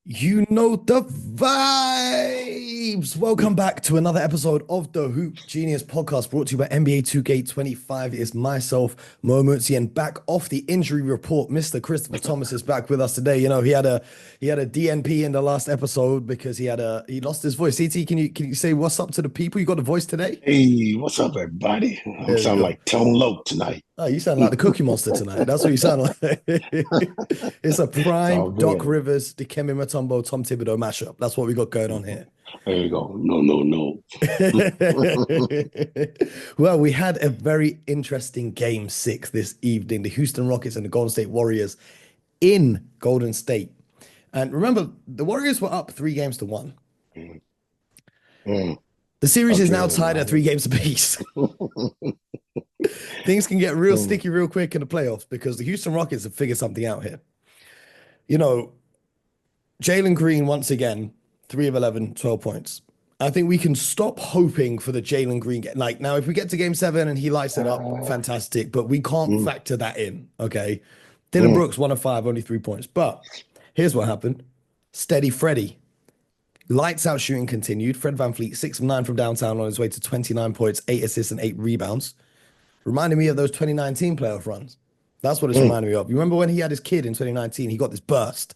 You know the vibes. Welcome back to another episode of the Hoop Genius podcast brought to you by NBA 2K25. It's myself, Mo Mutsi, and back off the injury report. Mr. Christopher Thomas is back with us today. You know, he had a DNP in the last episode because he lost his voice. CT, can you say what's up to the people? You got the voice today? Hey, what's up, everybody? I'm There you sounding go. like Tone Loc tonight. Oh, you sound like the Cookie Monster tonight. That's what you sound like. It's a It's prime all Doc good. Rivers, Dikembe Mutombo, Tom Thibodeau mashup. That's what we got going on here. There you go. No, no, no. Well, we had a very interesting game six this evening. The Houston Rockets and the Golden State Warriors in Golden State. And remember, the Warriors were up 3 games to 1. Mm, mm. The series is now Okay, tied at right. 3 games apiece. Things can get real Mm, sticky real quick in the playoffs because the Houston Rockets have figured something out here. You know, Jalen Green, once again, 3 of 11, 12 points. I think we can stop hoping for the Jalen Green game. Like, now, if we get to game seven and he lights it up, uh, fantastic, but we can't mm, factor that in, okay? Dylan mm. Brooks, 1 of 5, only 3 points. But here's what happened. Steady Freddie. Lights out shooting continued. Fred VanVleet, 6 of 9 from downtown on his way to 29 points, 8 assists, and 8 rebounds. Reminding me of those 2019 playoff runs. That's what it's Mm, reminding me of. You remember when he had his kid in 2019? He got this burst.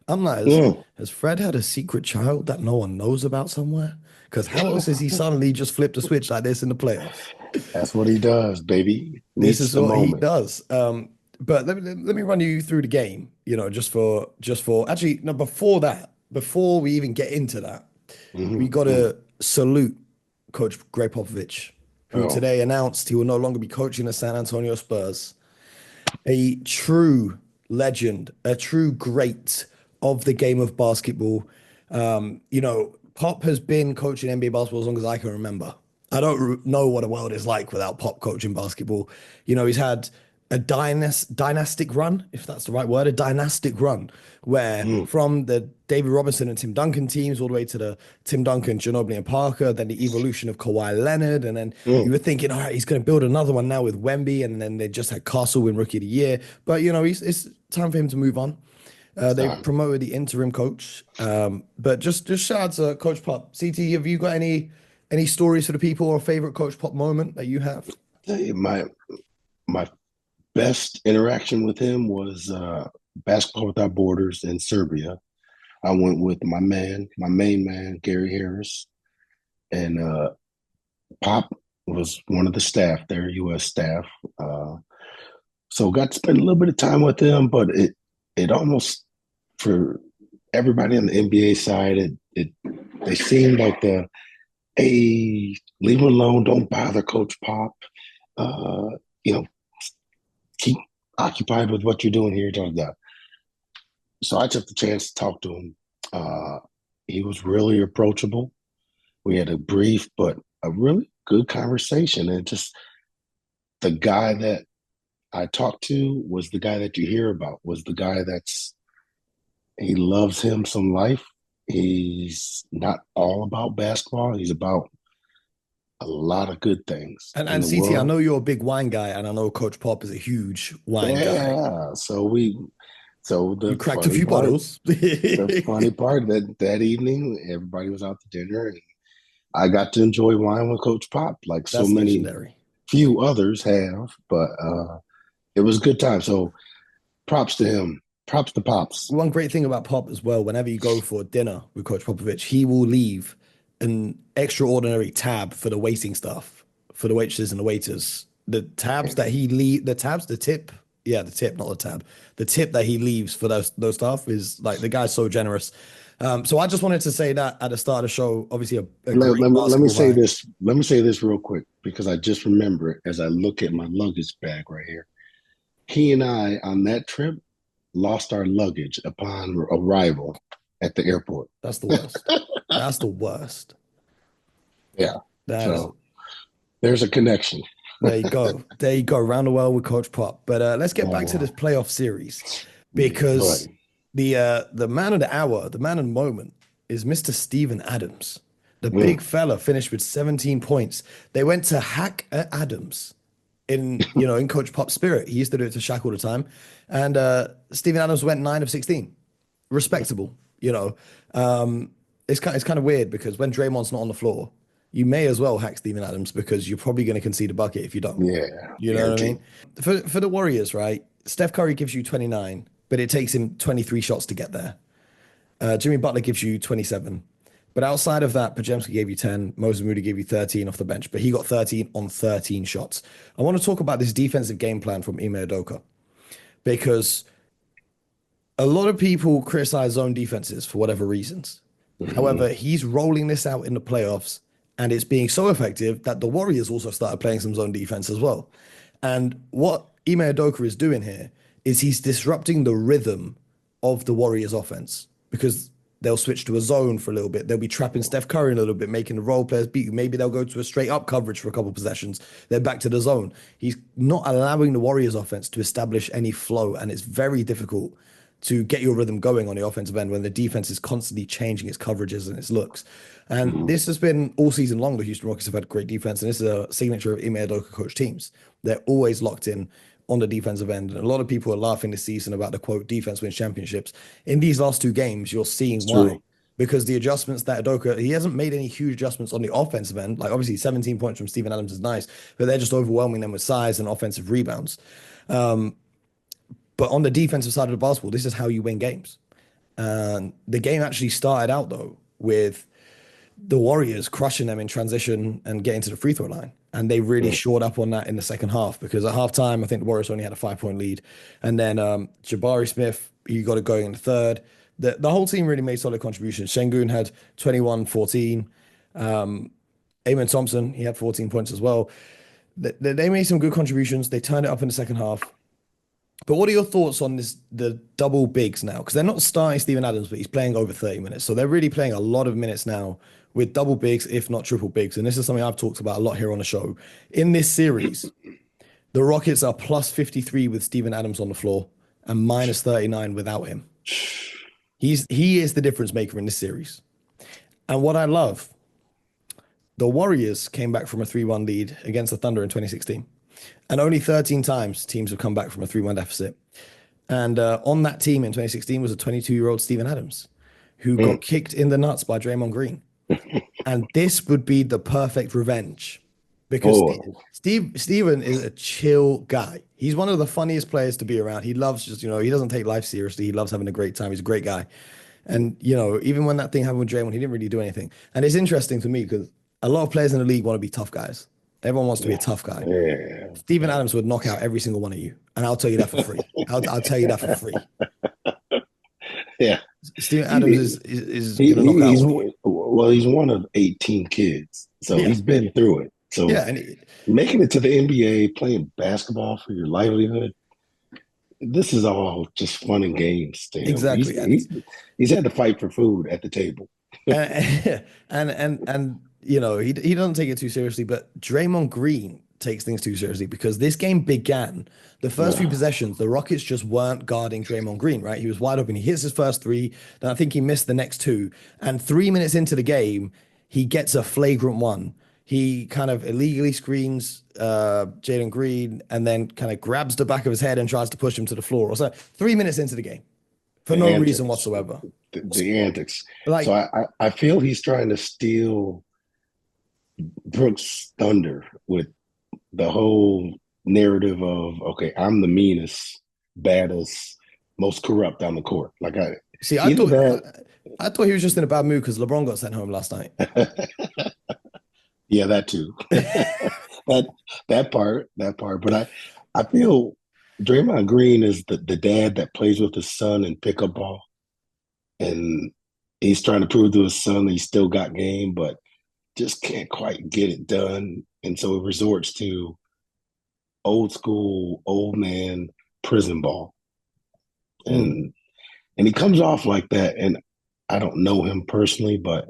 I'm like, mm. has Fred had a secret child that no one knows about somewhere? Because how else has he suddenly just flipped a switch like this in the playoffs? That's what he does, baby. This Meets is the what he moment. does. But let me run you through the game. You know, just for actually no before that, before we even get into that, we got Mm. to salute Coach Greg Popovich, who Oh, today announced he will no longer be coaching the San Antonio Spurs. A true legend, a true great of the game of basketball. Pop has been coaching NBA basketball as long as I can remember. I don't know what a world is like without Pop coaching basketball. He's had a dynastic run, if that's the right word, a dynastic run, where mm, from the David Robinson and Tim Duncan teams all the way to the Tim Duncan, Ginobili and Parker, then the evolution of Kawhi Leonard, and then you mm. were thinking, all right, he's going to build another one now with Wemby, and then they just had Castle win Rookie of the Year. But it's time for him to move on. It's They time. promoted the interim coach. But just shout out to Coach Pop. CT, have you got any stories for the people or favorite Coach Pop moment that you have? Tell you, my best interaction with him was Basketball Without Borders in Serbia. I went with my main man, Gary Harris, and Pop was one of the staff there, U.S. staff. Uh, so got to spend a little bit of time with them, but it almost for everybody on the NBA side, it they seemed like hey, leave him alone, don't bother Coach Pop. Uh, you know, keep occupied with what you're doing here. So I took the chance to talk to him. Uh, he was really approachable. We had a brief but a really good conversation, and just the guy that I talked to was the guy that you hear about, was the guy he loves him some life. He's not all about basketball. He's about a lot of good things And in and the CT, I world. know you're a big wine guy, and I know Coach Pop is a huge wine guy. Yeah. So You cracked a few bottles. the funny part that evening, everybody was out to dinner, and I got to enjoy wine with Coach Pop, like so That's many legendary. few others have. But it was a good time. So props to him. Props to Pops. One great thing about Pop as well, whenever you go for dinner with Coach Popovich, he will leave an extraordinary tab for the waiting staff, for the waitresses and the waiters. The tabs that he leave, the tabs, the tip, yeah, the tip, not the tab. The tip that he leaves for those staff is like the guy's so generous. So I just wanted to say that at the start of the show, obviously a great Let me basketball say guy. this. Let me say this real quick because I just remember it as I look at my luggage bag right here. He and I on that trip lost our luggage upon arrival at the airport. That's the worst. That's the worst. Yeah. That is So there's a connection. There you go. There you go. Round the world with Coach Pop. But let's get back to Uh, this playoff series but because the man of the hour, the man of the moment is Mr. Steven Adams. The mm, big fella finished with 17 points. They went to hack at Adams in Coach Pop's spirit. He used to do it to Shaq all the time. And Steven Adams went 9 of 16. Respectable. You know, it's kind of weird because when Draymond's not on the floor, you may as well hack Steven Adams because you're probably going to concede a bucket if you don't. Yeah, You know what I guaranteed. mean? For the Warriors, right? Steph Curry gives you 29, but it takes him 23 shots to get there. Jimmy Butler gives you 27. But outside of that, Pajemski gave you 10. Moses Moody gave you 13 off the bench, but he got 13 on 13 shots. I want to talk about this defensive game plan from Ime Udoka because a lot of people criticize zone defenses for whatever reasons. Mhm. However, he's rolling this out in the playoffs and it's being so effective that the Warriors also started playing some zone defense as well. And what Ime Udoka is doing here is he's disrupting the rhythm of the Warriors offense because they'll switch to a zone for a little bit. They'll be trapping Steph Curry a little bit, making the role players beat you. Maybe they'll go to a straight up coverage for a couple possessions. They're back to the zone. He's not allowing the Warriors offense to establish any flow, and it's very difficult to get your rhythm going on the offensive end when the defense is constantly changing its coverages and its looks. And Mhm. this has been all season long. The Houston Rockets have had great defense, and this is a signature of Ime Udoka coach teams. They're always locked in on the defensive end. And a lot of people are laughing this season about the quote defense wins championships. In these last two games, you're seeing It's why. true. Because the adjustments that Udoka, he hasn't made any huge adjustments on the offensive end. Like obviously 17 points from Steven Adams is nice, but they're just overwhelming them with size and offensive rebounds. But on the defensive side of the basketball, this is how you win games. And the game actually started out though with the Warriors crushing them in transition and getting to the free throw line. And they really Mm. shored up on that in the second half because at halftime, I think the Warriors only had a 5 point lead. And then Jabari Smith, he got it going in the third. The whole team really made solid contributions. Şengün had 21, 14. Amen Thompson, he had 14 points as well. They made some good contributions. They turned it up in the second half. But what are your thoughts on this, the double bigs now? Because they're not starting Steven Adams, but he's playing over 30 minutes. So they're really playing a lot of minutes now with double bigs, if not triple bigs. And this is something I've talked about a lot here on the show. In this series, the Rockets are plus 53 with Steven Adams on the floor and minus 39 without him. He is the difference maker in this series. And what I love, the Warriors came back from a 3-1 lead against the Thunder in 2016. And only 13 times teams have come back from a 3-1 deficit. And on that team in 2016 was a 22-year-old Steven Adams who got Mm. kicked in the nuts by Draymond Green. And this would be the perfect revenge because Oh, Steven is a chill guy. He's one of the funniest players to be around. He loves just, he doesn't take life seriously. He loves having a great time. He's a great guy. And, even when that thing happened with Draymond, he didn't really do anything. And it's interesting to me because a lot of players in the league want to be tough guys. Everyone wants to be a yeah, tough guy. yeah, Steven yeah. Adams would knock out every single one of you. And I'll tell you that for free. I'll tell you that for free. Yeah. Steven Adams He, is gonna knock out he's all of you. well, he's one of 18 kids, so Yeah, he's been through it. yeah, So and making it to the NBA, playing basketball for your livelihood, this is all just fun and games to him. exactly. He's had to fight for food at the table. And he doesn't take it too seriously, but Draymond Green takes things too seriously because this game began the first few Yeah. possessions, the Rockets just weren't guarding Draymond Green, right? He was wide open. He hits his first three, then I think he missed the next two. And 3 minutes into the game, he gets a flagrant one. He kind of illegally screens Jalen Green and then kind of grabs the back of his head and tries to push him to the floor. Or so 3 minutes into the game for The no reason antics, whatsoever. the antics. So Like, I feel he's trying to steal Brooks' thunder with the whole narrative of, okay, I'm the meanest, baddest, most corrupt on the court. Like see, either that, I thought he was just in a bad mood because LeBron got sent home last night. yeah, that too. that that part. But I feel Draymond Green is the dad that plays with his son in pickup ball, and he's trying to prove to his son that he's still got game, but just can't quite get it done, and so it resorts to old school, old man prison ball, Mm. and he comes off like that. And I don't know him personally, but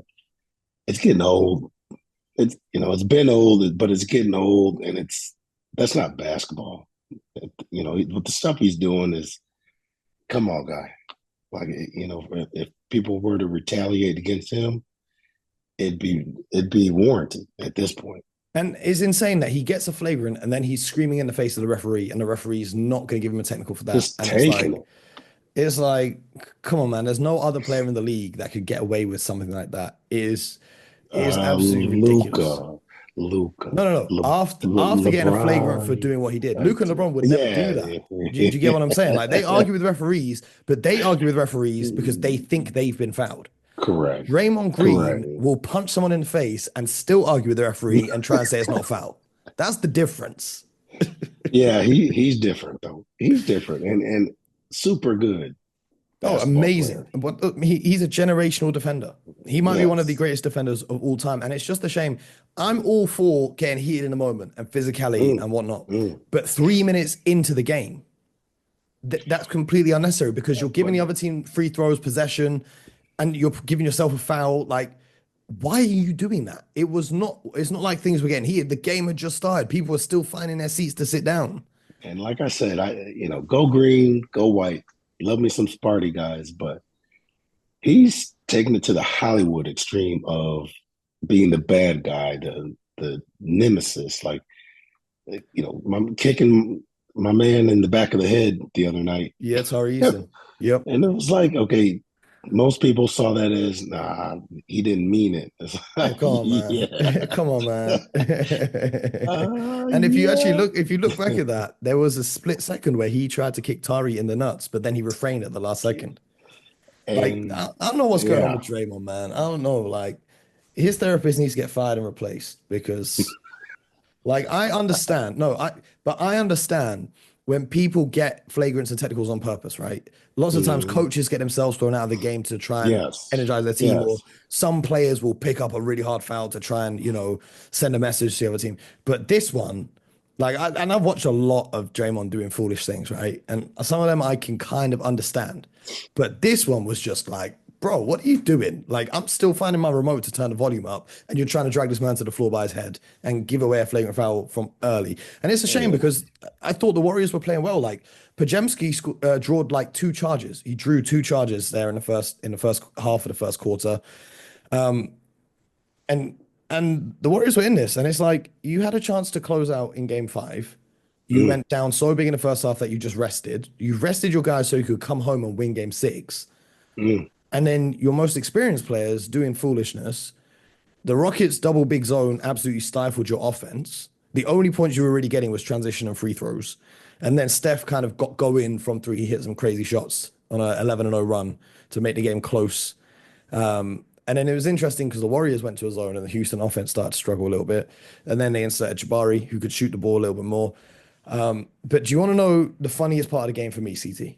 it's getting old. It's been old, but it's getting old, and that's not basketball. What the stuff he's doing is, come on, guy. Like, if people were to retaliate against him, it'd be warranted at this point. And it's insane that he gets a flagrant and then he's screaming in the face of the referee, and the referee is not going to give him a technical for that. Just And it's taking like, it. It's like, come on, man. There's no other player in the league that could get away with something like that. It is absolutely ridiculous. Luca, Luca, No, no, no. After getting a flagrant for LeBron. doing what he did, Uh, Luke and LeBron would never do yeah. that. Do you get what I'm saying? Like they argue with referees, but they argue with referees because they think they've been fouled. Correct. Draymond Correct. Green will punch someone in the face and still argue with the referee and try and say it's not a foul. That's the difference. Yeah, he's different though. He's different and super good Oh, basketball player. amazing. He's a generational defender. He might be one of the Yes. greatest defenders of all time. And it's just a shame. I'm all for getting heated in the moment and physicality Mm, and whatnot. mm. But 3 minutes into the game, that's completely unnecessary because you're giving But the other team free throws, possession, and you're giving yourself a foul. Like, why are you doing that? It's not like things were getting heated. The game had just started. People were still finding their seats to sit down. and like I said, go green, go white. Love me some Sparty guys, but he's taking it to the Hollywood extreme of being the bad guy, the nemesis. Like I'm kicking my man in the back of the head the other night. Yeah, Tari Eason. Yep. And it was like, okay, most people saw that as, nah, he didn't mean it. It's Oh, like, come on, man. yeah. Come on, man. And Yeah. if you look back at that, there was a split second where he tried to kick Tari in the nuts, but then he refrained at the last second. Like, And I don't know what's going on yeah, with Draymond, man. I don't know. Like, his therapist needs to get fired and replaced because like I understand. No, but I understand when people get flagrants and technicals on purpose, right? Lots of times mm, coaches get themselves thrown out of the game to try and yes, energize their team, or yes. some players will pick up a really hard foul to try and, send a message to the other team. But this one, like and I've watched a lot of Draymond doing foolish things, right? And some of them I can kind of understand. But this one was just like, bro, what are you doing? Like, I'm still finding my remote to turn the volume up, and you're trying to drag this man to the floor by his head and give away a flagrant foul from early. And it's a shame And because I thought the Warriors were playing well. Like, Pajemski drawed like two charges. He drew two charges there in the first half of the first quarter, and the Warriors were in this. And it's like you had a chance to close out in Game 5. You mm, went down so big in the first half that you just rested. You rested your guys so you could come home and win Game 6. mm, And then your most experienced players doing foolishness. The Rockets double big zone absolutely stifled your offense. The only points you were really getting was transition and free throws. And then Steph kind of got going from three. He hit some crazy shots on a 11-0 run to make the game close. And then it was interesting because the Warriors went to a zone and the Houston offense started to struggle a little bit. And then they inserted Jabari, who could shoot the ball a little bit more. But do you want to know the funniest part of the game for me, CT? mm.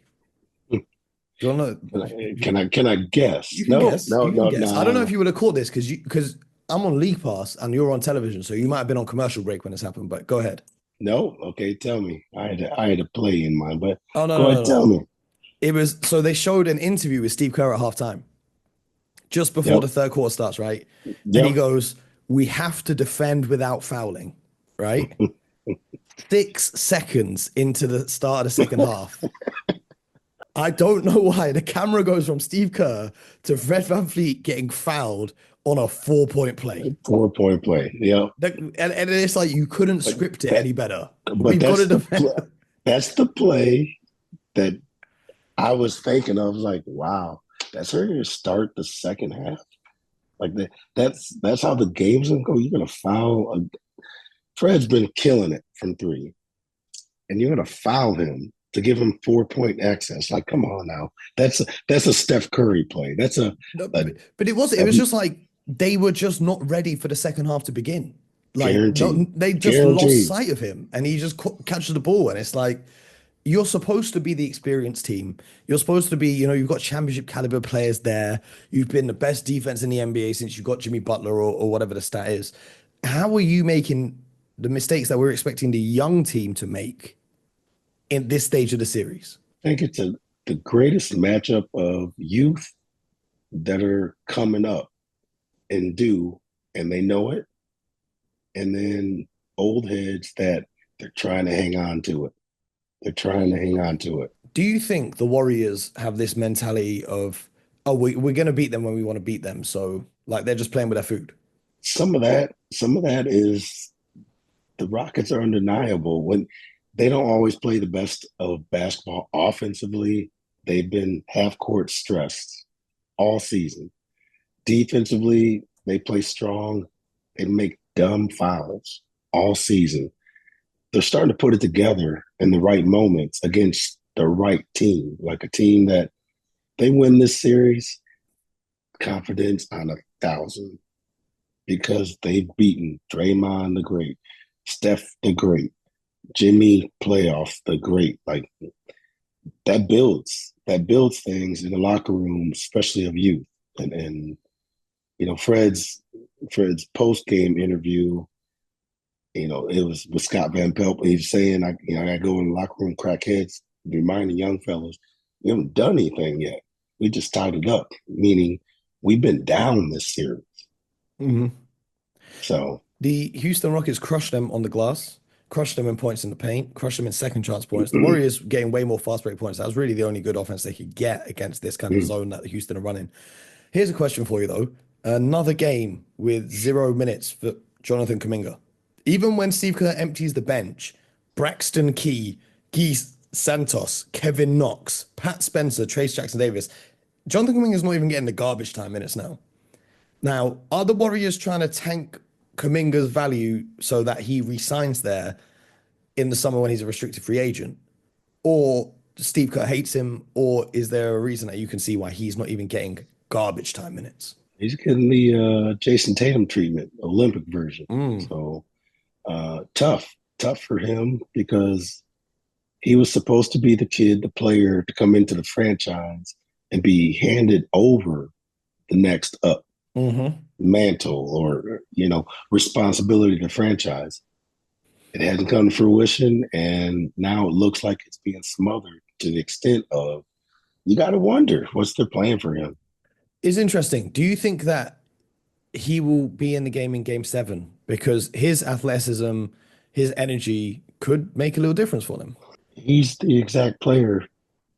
Do you want to Can know? I can I guess? You can No, guess. no, You can no, guess. I don't know if no, you would have caught this because I'm on League Pass and you're on television, so you might have been on commercial break when this happened. But go ahead. no. Okay, tell me. I had a play in mind, but Oh no, go no, no, ahead, tell no. me. It was so they showed an interview with Steve Kerr at halftime, just before Yep, the third quarter starts, right? And he yep. goes, "We have to defend without fouling," right? 6 seconds into the start of the second half, I don't know why the camera goes from Steve Kerr to Fred VanVleet getting fouled on a 4-point play. 4 point play. Yep. And it's like you couldn't But script it that any better. but We've got to defend. that's the play that I was thinking of. Like, wow, that's how you start the second half. Like that's how the game's gonna go. You're gonna foul. Fred's been killing it from three, and you're gonna foul him to give him 4 point access. Like, come on now. That's a Steph Curry play. That's No, a, but it a was just like they were just not ready for the second half to begin. Like no, guaranteed, they just lost guaranteed. sight of him, and he just catches the ball, and it's like you're supposed to be the experienced team. You're supposed to be, you've got championship caliber players there. You've been the best defense in the NBA since you got Jimmy Butler or whatever the stat is. How are you making the mistakes that we're expecting the young team to make in this stage of the series? I think it's the greatest matchup of youth that are coming up and due, and they know it, and then old heads that they're trying to hang on to it. They're trying to hang on to it. Do you think the Warriors have this mentality of, oh, we're going to beat them when we want to beat them? So, like, they're just playing with their food. Some of that is the Rockets are undeniable when they don't always play the best of basketball offensively. they've been half court stressed all season. Defensively, they play strong. They make dumb fouls all season. They're starting to put it together in the right moments against the right team, like a team that they win this series, confidence on 1,000 because they've beaten Draymond the Great, Steph the Great, Jimmy Playoff the Great. Like that builds things in the locker room, especially of youth. And Fred's post game interview, it was with Scott Van Pelt. He's saying, I got to go in the locker room, crack heads, remind the young fellas, we haven't done anything yet. We just tied it up, meaning we've been down this series. Mhm. So, The Houston Rockets crushed them on the glass, crushed them in points in the paint, crushed them in second chance points. The Warriors getting way more fast break points. That was really the only good offense they could get against this kind of zone that Houston are running. Here's a question for you, though. Another game with 0 minutes for Jonathan Kuminga. Even when Steve Kerr empties the bench, Braxton Key, Geese Santos, Kevin Knox, Pat Spencer, Trace Jackson Davis, Jonathan Kuminga's not even getting the garbage time minutes now. Now, are the Warriors trying to tank Kuminga's value so that he resigns there in the summer when he's a restricted free agent? Or Steve Kerr hates him? Or is there a reason that you can see why he's not even getting garbage time minutes? he's getting the Jason Tatum treatment, Olympic version. Mm, So tough for him because he was supposed to be the kid, the player to come into the franchise and be handed over the next up hmm mantle or responsibility to the franchise. It hasn't come to fruition, and now it looks like it's being smothered to the extent of you got to wonder what's their plan for him. It's interesting. Do you think that he will be in the game in game seven? Because his athleticism, his energy could make a little difference for them. He's the exact player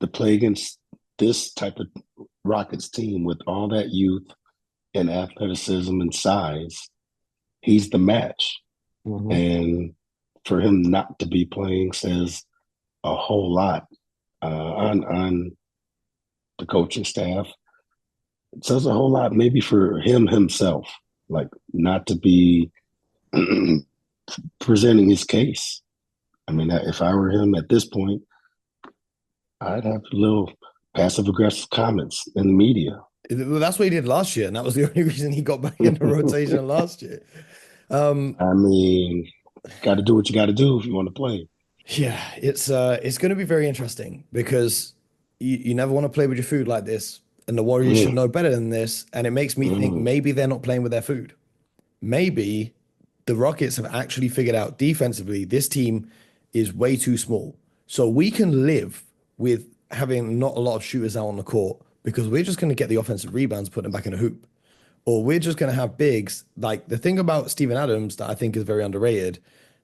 to play against this type of Rockets team with all that youth and athleticism and size. He's the match. hmm And for him not to be playing says a whole lot on the coaching staff. It says a whole lot maybe for him himself, like not to be presenting his case. I mean, if I were him at this point, I'd have a little passive aggressive comments in the media. Well, that's what he did last year, and that was the only reason he got back in the rotation last year. Um, I mean, got to do what you got to do if you want to play. yeah, it's going to be very interesting because you never want to play with your food like this, and the Warriors should Mm, know better than this. And it makes me think mm, maybe they're not playing with their food. Maybe the Rockets have actually figured out defensively this team is way too small. So we can live with having not a lot of shooters out on the court because we're just going to get the offensive rebounds, put them back in a hoop. Or we're just going to have bigs. Like the thing about Steven Adams that I think is very underrated,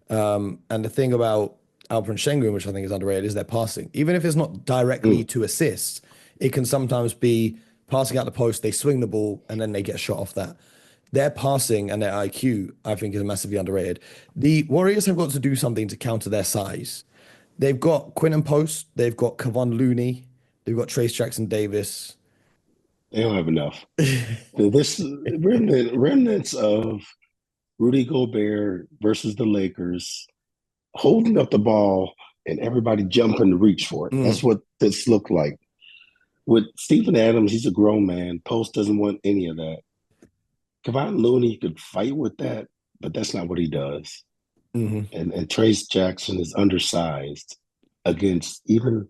and the thing about Alperen Şengün, which I think is underrated, is their passing. Even if it's not directly mm. to assists, it can sometimes be passing out the post, they swing the ball, and then they get a shot off that. Their passing and their IQ, I think, is massively underrated. The Warriors have got to do something to counter their size. They've got Quinton Post, they've got Kevon Looney, they've got Trace Jackson Davis. They don't have enough. This remnants of Rudy Gobert versus the Lakers holding up the ball and everybody jumping to reach for it. That's Mm, what this looked like. With Stephen Adams, he's a grown man. Post doesn't want any of that. Kevon Looney could fight with that, but that's not what he does. mhm. And Trace Jackson is undersized against even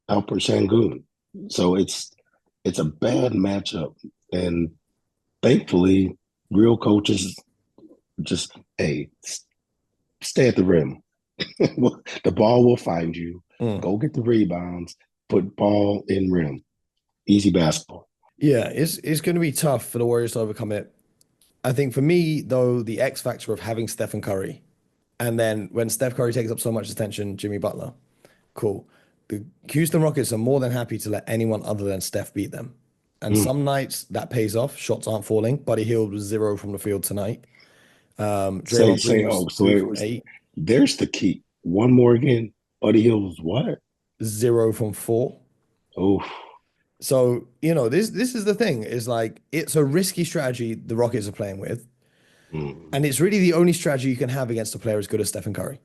Alper Shangoon. So it's a bad matchup. And thankfully, real coaches just stay at the rim. The ball will find you. Mm. Go get the rebounds. Put ball in rim. Easy basketball. Yeah, it's going to be tough for the Warriors to overcome it. I think for me, though, the X factor of having Stephen Curry, and then when Steph Curry takes up so much attention, Jimmy Butler, cool. The Houston Rockets are more than happy to let anyone other than Steph beat them. And Mm. some nights that pays off. Shots aren't falling. Buddy Hield was 0 from the field tonight. Draymond Green was So 2 it from was. 8, There's the key. One more again. Buddy Hield was what? 0 from 4. Oh, So, this is the thing, is like it's a risky strategy the Rockets are playing with, mm, and it's really the only strategy you can have against a player as good as Stephen Curry.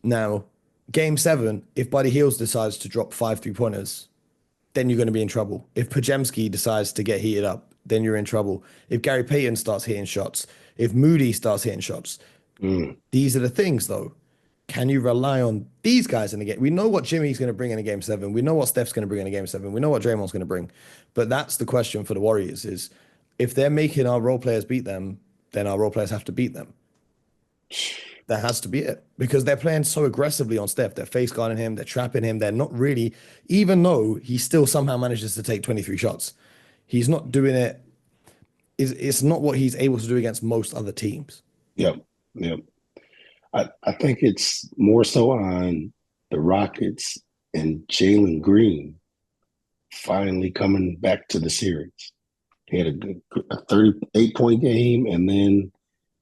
Now, game seven, if Buddy Hield decides to drop 5 3-pointers, then you're going to be in trouble. If Pajemski decides to get heated up, then you're in trouble. If Gary Payton starts hitting shots, if Moody starts hitting shots, mm, these are the things, though. Can you rely on these guys in the game? We know what Jimmy's going to bring in a game seven. We know what Steph's going to bring in a game seven. We know what Draymond's going to bring. But that's the question for the Warriors: is if they're making our role players beat them, then our role players have to beat them. That has to be it because they're playing so aggressively on Steph. They're face guarding him. They're trapping him. They're not really, even though he still somehow manages to take 23 shots, he's not doing it. It's not what he's able to do against most other teams. yep, yep. I think it's more so on the Rockets and Jalen Green finally coming back to the series. He had a 38-point game, and then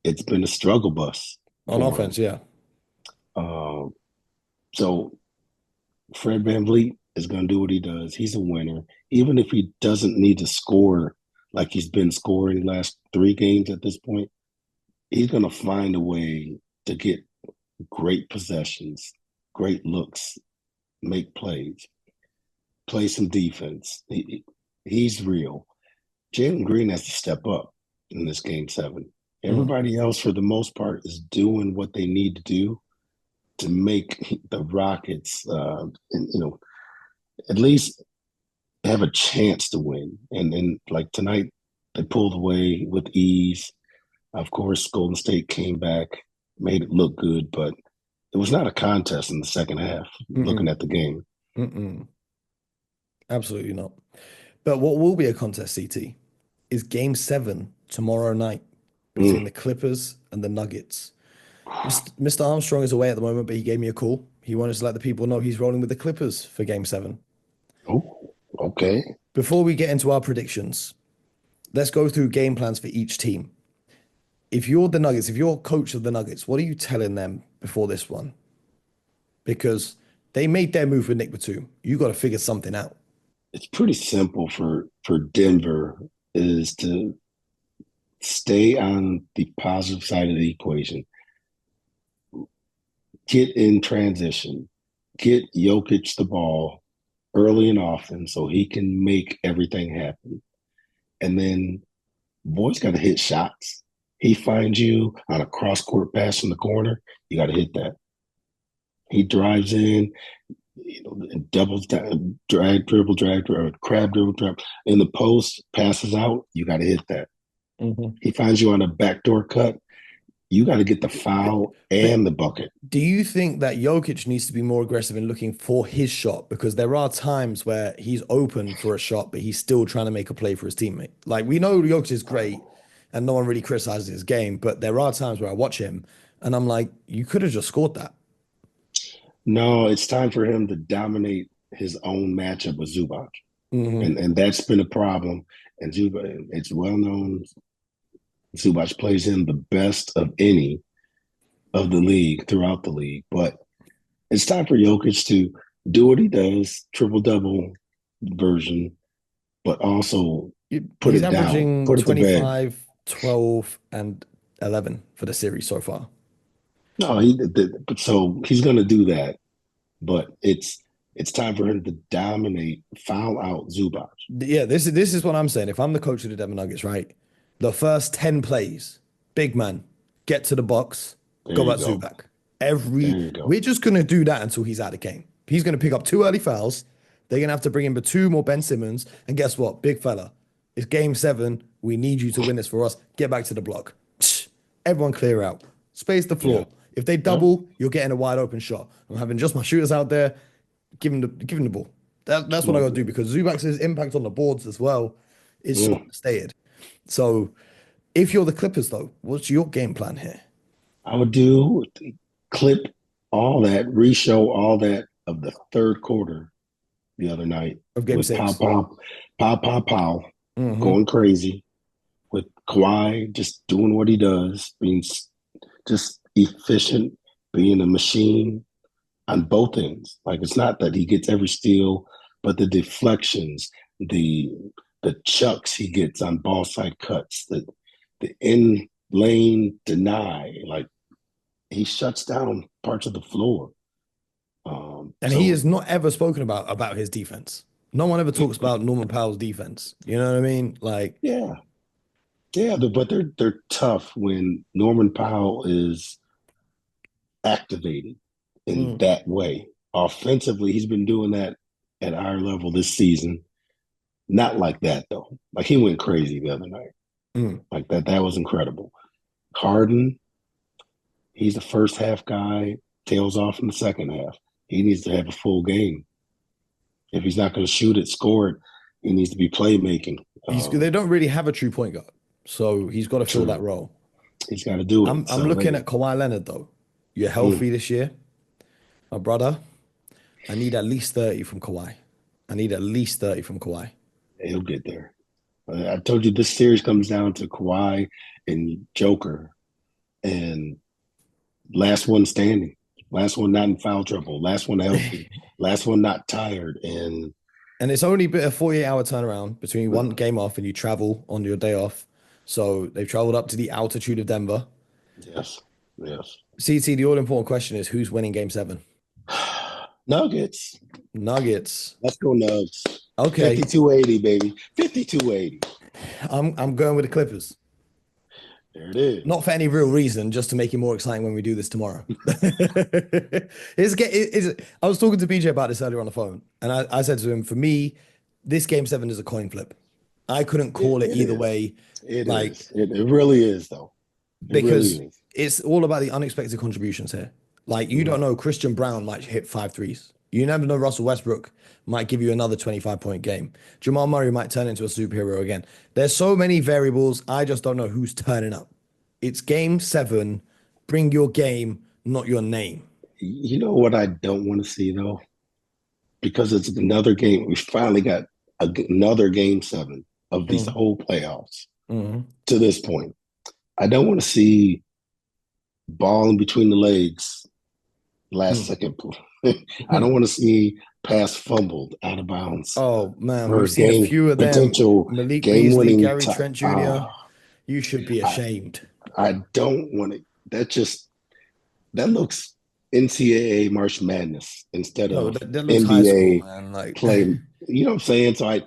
it's been a struggle bus On for him. offense, yeah. Um, so Fred VanVleet is going to do what he does. He's a winner. Even if he doesn't need to score like he's been scoring the last 3 games at this point, he's going to find a way to get great possessions, great looks, make plays, play some defense. He's real. Jalen Green has to step up in this game seven. Mm. Everybody else, for the most part, is doing what they need to do to make the Rockets, at least have a chance to win. And then, like tonight, they pulled away with ease. Of course, Golden State came back, made it look good, but it was not a contest in the second half. Looking Mm-mm. at the game, Mm-mm. Absolutely not. But what will be a contest, CT, is game seven tomorrow night between mm. the Clippers and the Nuggets. Mr. Armstrong is away at the moment, but he gave me a call. He wanted to let the people know he's rolling with the Clippers for game seven. Oh, okay. Before we get into our predictions, let's go through game plans for each team. If you're the Nuggets, if you're coach of the Nuggets, what are you telling them before this one? Because they made their move with Nick Batum. You got to figure something out. It's pretty simple for Denver is to stay on the positive side of the equation. Get in transition. Get Jokic the ball early and often so he can make everything happen. And then boy's got to hit shots. He finds you on a cross court pass in the corner, you got to hit that. He drives in, doubles down, drag, crab dribble, drag in the post, passes out. You got to hit that. Mhm. He finds you on a backdoor cut. You got to get the foul But and the bucket. do you think that Jokic needs to be more aggressive in looking for his shot? Because there are times where he's open for a shot, but he's still trying to make a play for his teammate. Like we know Jokic is great and no one really criticizes his game, but there are times where I watch him and I'm like, you could have just scored that. No, it's time for him to dominate his own matchup with Zubac, Hmm. and that's been a problem. And Zubac, it's well known. Zubac plays him the best of any of the league throughout the league, but it's time for Jokic to do what he does, triple double version, but also put He's it down, averaging put it to bed. 25, 12, and 11 for the series so far. No, so he's going to do that, but it's time for him to dominate, foul out Zubac. Yeah, this is what I'm saying. If I'm the coach of the Denver Nuggets, right? The first 10 plays, big man, get to the box, There go you at go. Zubac. There you go. We're just gonna do that until he's out of game. He's gonna pick up 2 early fouls. They're gonna have to bring in Batum or Ben Simmons. And guess what, big fella? It's game seven. We need you to win this for us. Get back to the block. Everyone clear out. Space the Yeah. floor. If they Yep. double, you're getting a wide open shot. I'm having just my shooters out there. Give him the ball. That's what I got to do because Zubac's impact on the boards as well is so Mm. understated. So if you're the Clippers though, what's your game plan here I would do clip all that, re-show all that of the third quarter the other night of game with six? pow, Hmm. going crazy with Kawhi just doing what he does, being just efficient, being a machine on both ends. Like it's not that he gets every steal, but the deflections, the the chucks he gets on ball side cuts, the in lane deny, like he shuts down parts of the floor. And he So has not ever spoken about his defense. No one ever talks about Norman Powell's defense. You know what I mean? Like, yeah, yeah, but they're tough when Norman Powell is activated in mm, that way. Offensively, he's been doing that at our level this season. Not like that though. Like he went crazy the other night. mm. Like that was incredible. Harden, he's the first half guy, tails off in the second half. He needs to have a full game. If he's not going to shoot it, score it, he needs to be playmaking. They don't really have a true point guard, so he's got to fill that True. role. He's got to do it. I'm So looking at Kawhi Leonard though. You're mm, healthy this year, my brother. I need at least 30 from Kawhi. I need at least 30 from Kawhi. he'll get there. I told you this series comes down to Kawhi and Joker, and last one standing, last one not in foul trouble, last one healthy, last one not tired, and And it's only been a 48-hour turnaround between one game off and you travel on your day off. So they've traveled up to the altitude of Denver. yes, yes. CT, the all important question is who's winning game seven? Nuggets. Nuggets. Let's go Nugs. Okay. 5280, baby. 5280. I'm going with the Clippers. There it is. Not for any real reason, just to make it more exciting when we do this tomorrow. I was talking to BJ about this earlier on the phone, and I said to him, for me, this game seven is a coin flip. I couldn't call it either is. way. It Like, is. It really is, though. It because really is. it's all about the unexpected contributions here. Like, you don't know, Christian Brown might hit 5 threes. You never know, Russell Westbrook might give you another 25-point game. Jamal Murray might turn into a superhero again. There's so many variables. I just don't know who's turning up. It's game seven. Bring your game, not your name. You know what I don't want to see, though? Because it's another game. We finally got another game seven of these Mm, whole playoffs mm, to this point. I don't want to see ball in between the legs, last mm. second. I don't want to see pass fumbled out of bounds Oh man, for we've a seen a game few of them. potential Malik game Beasley, winning. Gary Trent Jr. You should be I ashamed. I don't want it. That looks NCAA March Madness instead No, of that looks high school, NBA man. Like, play. You know what I'm saying? So I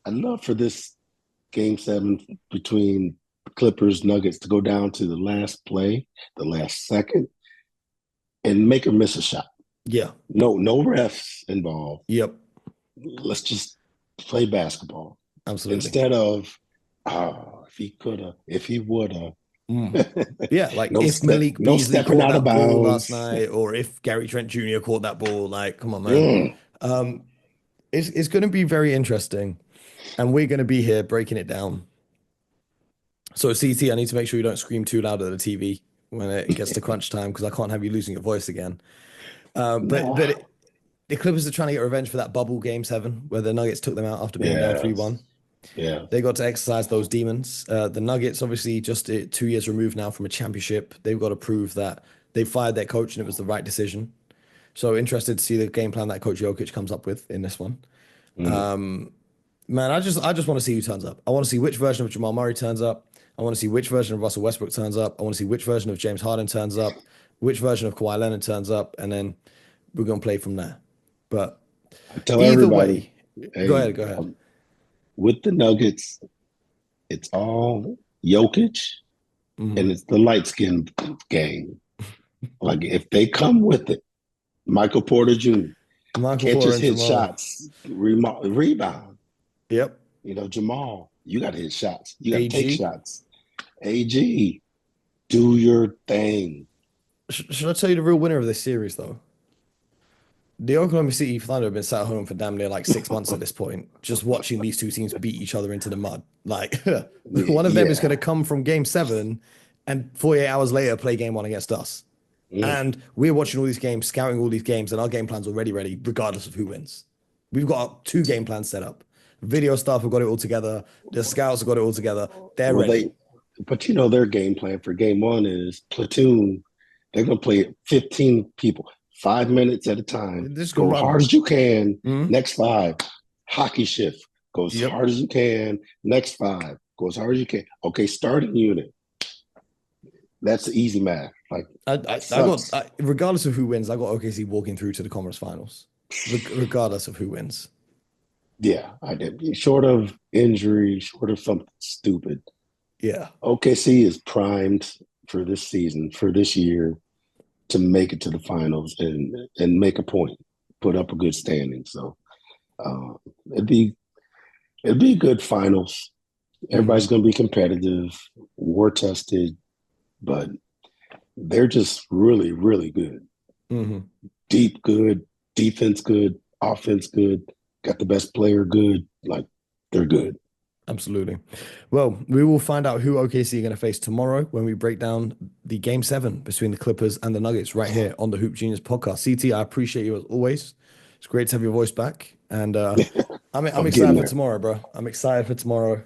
love for this game seven between Clippers Nuggets to go down to the last play, the last second, and make her miss a shot. yeah, No refs involved. yep, Let's just play basketball absolutely. instead of if he coulda, if he woulda. Mm. Yeah, like no if step, Malik no Beasley stepping caught out of that ball last bounds. night, or if Gary Trent Jr. caught that ball, like, come on, man. Mm. Um, it's going to be very interesting, and we're going to be here breaking it down. So, CT, I need to make sure you don't scream too loud at the TV when it gets to crunch time because I can't have you losing your voice again. No. The Clippers are trying to get revenge for that bubble game seven where the Nuggets took them out after being down Yes. 3-1. Yeah. They got to exercise those demons. The Nuggets, obviously, just 2 years removed now from a championship. They've got to prove that they fired their coach and it was the right decision. So interested to see the game plan that Coach Jokic comes up with in this one. Mm. Man, I just want to see who turns up. I want to see which version of Jamal Murray turns up. I want to see which version of Russell Westbrook turns up. I want to see which version of James Harden turns up, which version of Kawhi Leonard turns up, and then we're gonna play from there. But I tell either everybody, way, go hey, ahead, go ahead. with the Nuggets, it's all Jokic Mhm. and it's the light skin game. Like if they come with it, Michael Porter Jr. Michael can't Porter just and hit Jamal. shots, rebound. Yep. You know, Jamal, you got to hit shots. You got to take AG. shots. AG, do your thing. Should I tell you the real winner of this series, though? The Oklahoma City Thunder have been sat at home for damn near like 6 months at this point, just watching these two teams beat each other into the mud. Like, one of them is going Yeah. to come from game seven and 48 hours later play game one against us. Mm. And we're watching all these games, scouting all these games, and our game plan's already ready, regardless of who wins. We've got 2 game plans set up. Video staff have got it all together. The scouts have got it all together. They're Well, ready. but their game plan for game one is platoon. They're going to play 15 people, 5 minutes at a time. This is gonna Go run. hard as you can. Mhm. Next five, hockey shift. Go as Yep. hard as you can. Next five. Go as hard as you can. Okay, starting unit. That's easy math. Like I that sucks. regardless of who wins, I got OKC walking through to the conference finals, regardless of who wins. Yeah, I did. Short of injury, short of something stupid. Yeah, OKC is primed for this season, for this year, to make it to the finals and make a point, put up a good standing. So uh, it'd be it'd be good finals. hmm Everybody's going to be competitive, war tested, but they're just really, really good. hmm Deep good, defense good, offense good, got the best player good. Like they're good. absolutely. Well, we will find out who OKC are going to face tomorrow when we break down the game seven between the Clippers and the Nuggets right here on the Hoop Genius podcast. CT, I appreciate you as always. It's great to have your voice back, and I'm I'm getting excited for there. tomorrow, bro. I'm excited for tomorrow.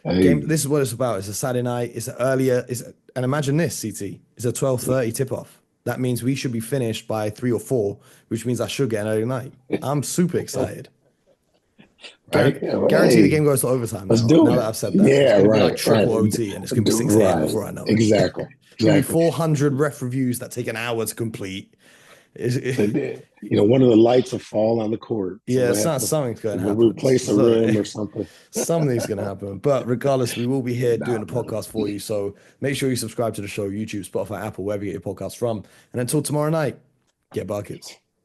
Game. Hey, This is what it's about. It's a Saturday night. It's earlier. And imagine this, CT. It's a 12:30 tip off. That means we should be finished by 3 or 4, which means I should get an early night. I'm super excited. right? Guarantee the Hey, game goes to overtime let's now. do Now that it. I've said that, it's Yeah, gonna be like right. triple OT, and it's gonna be 6 a.m. Right. before I know it. Exactly. It's gonna be Exactly. 400 ref reviews that take an hour to complete. And then, one of the lights will fall on the court. So Yeah, they have to something's going to happen. replace a So rim or something. something's going to happen. But regardless, we will be here doing Nah, the man. podcast for you. So make sure you subscribe to the show, YouTube, Spotify, Apple, wherever you get your podcast from. And until tomorrow night, get buckets.